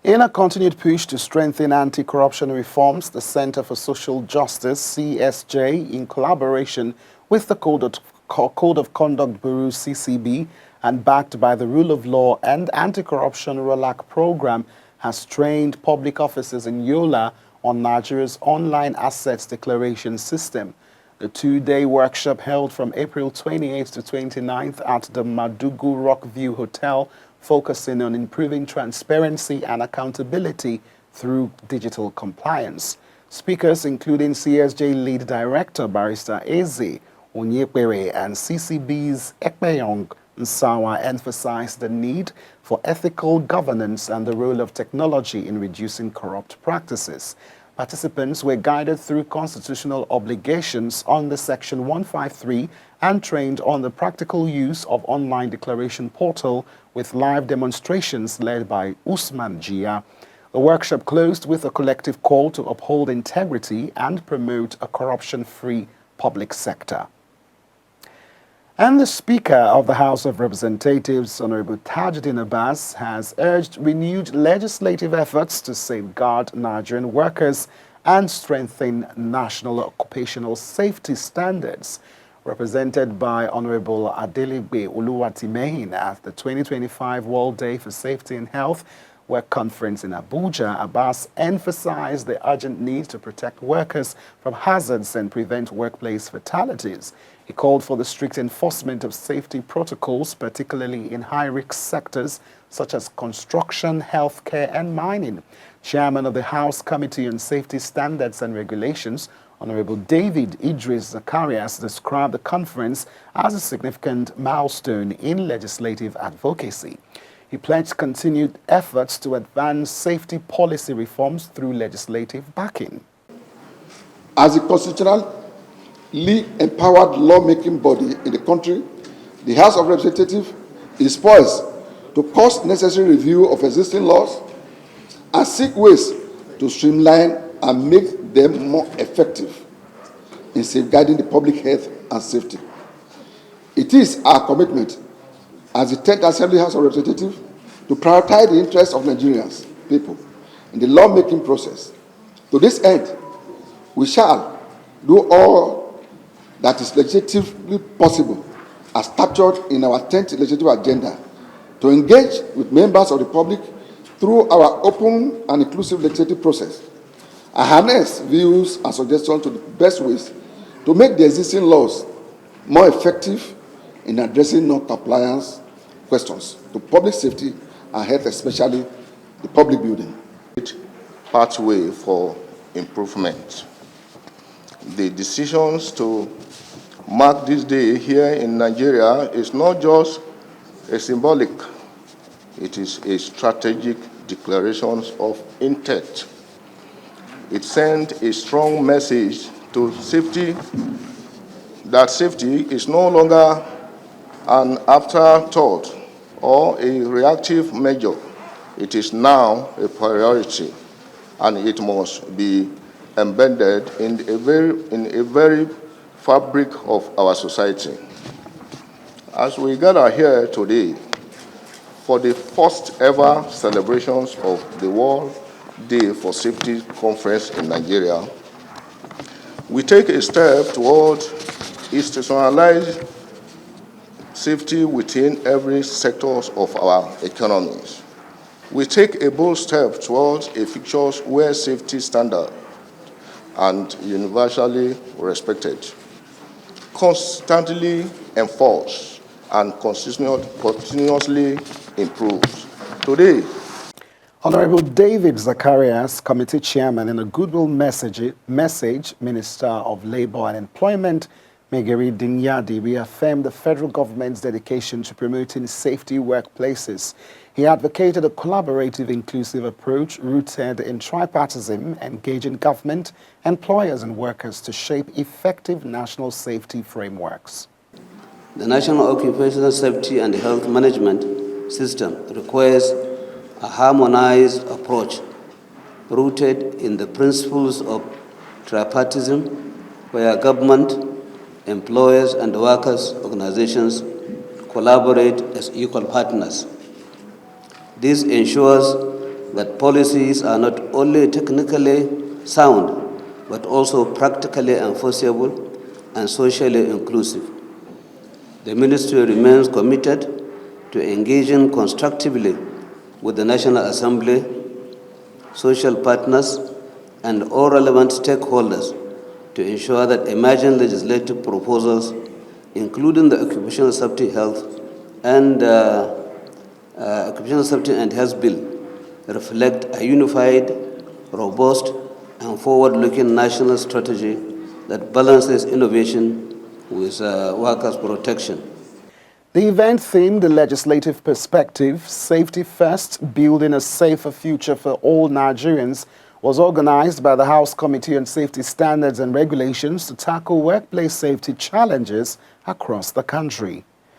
In a continued push to strengthen anti-corruption reforms, the Center for Social Justice, CSJ, in collaboration with the Code of Conduct Bureau, CCB, and backed by the Rule of Law and Anti-Corruption ROLAC program, has trained public officers in Yola on Nigeria's online assets declaration system. The two-day workshop held from April 28th to 29th at the Madugu Rockview Hotel, focusing on improving transparency and accountability through digital compliance. Speakers, including CSJ Lead Director Barrister Eze Onyekpere and CCB's Ekpeyong Nsawa, emphasized the need for ethical governance and the role of technology in reducing corrupt practices. Participants were guided through constitutional obligations under Section 153 and trained on the practical use of online declaration portal with live demonstrations led by Usman Jia. The workshop closed with a collective call to uphold integrity and promote a corruption-free public sector. And the Speaker of the House of Representatives, Honorable Tajuddin Abbas, has urged renewed legislative efforts to safeguard Nigerian workers and strengthen national occupational safety standards. Represented by Honorable Adeligbe Oluwatimehin at the 2025 World Day for Safety and Health Work Conference in Abuja, Abbas emphasized the urgent need to protect workers from hazards and prevent workplace fatalities. He called for the strict enforcement of safety protocols, particularly in high-risk sectors such as construction, healthcare, and mining. Chairman of the House Committee on Safety Standards and Regulations, Honorable David Idris Zacharias, described the conference as a significant milestone in legislative advocacy. He pledged continued efforts to advance safety policy reforms through legislative backing. As a constitutionally empowered lawmaking body in the country, the House of Representatives is poised to cause necessary review of existing laws and seek ways to streamline and make them more effective in safeguarding the public health and safety. It is our commitment as the 10th Assembly House of Representatives to prioritize the interests of Nigerians, people, in the lawmaking process. To this end, we shall do all that is legislatively possible, as captured in our 10th legislative agenda, to engage with members of the public through our open and inclusive legislative process, and harness views and suggestions to the best ways to make the existing laws more effective in addressing non-compliance questions to public safety and health, especially the public building. Pathway for improvement. The decisions to mark this day here in Nigeria is not just a symbolic, it is a strategic declaration of intent. It sent a strong message to safety, that safety is no longer an afterthought or a reactive measure. It is now a priority, and it must be embedded in a very fabric of our society. As we gather here today for the first ever celebrations of the World Day for Safety Conference in Nigeria, we take a step toward institutionalized safety within every sector of our economies. We take a bold step towards a future where safety standards and universally respected, constantly enforced, and continuously improved. Today, Honorable David Zacharias, Committee Chairman, in a goodwill message, Minister of Labour and Employment, Megeri Dinyadi, reaffirmed the federal government's dedication to promoting safety workplaces. He advocated a collaborative, inclusive approach rooted in tripartism, engaging government, employers, and workers to shape effective national safety frameworks. The National Occupational Safety and Health Management System requires a harmonized approach rooted in the principles of tripartism, where government, employers, and workers' organizations collaborate as equal partners. This ensures that policies are not only technically sound, but also practically enforceable and socially inclusive. The Ministry remains committed to engaging constructively with the National Assembly, social partners, and all relevant stakeholders to ensure that emerging legislative proposals, including the Occupational Safety and Health Bill, reflect a unified, robust, and forward-looking national strategy that balances innovation with workers' protection. The event themed the legislative perspective, Safety First, Building a Safer Future for All Nigerians, was organized by the House Committee on Safety Standards and Regulations to tackle workplace safety challenges across the country.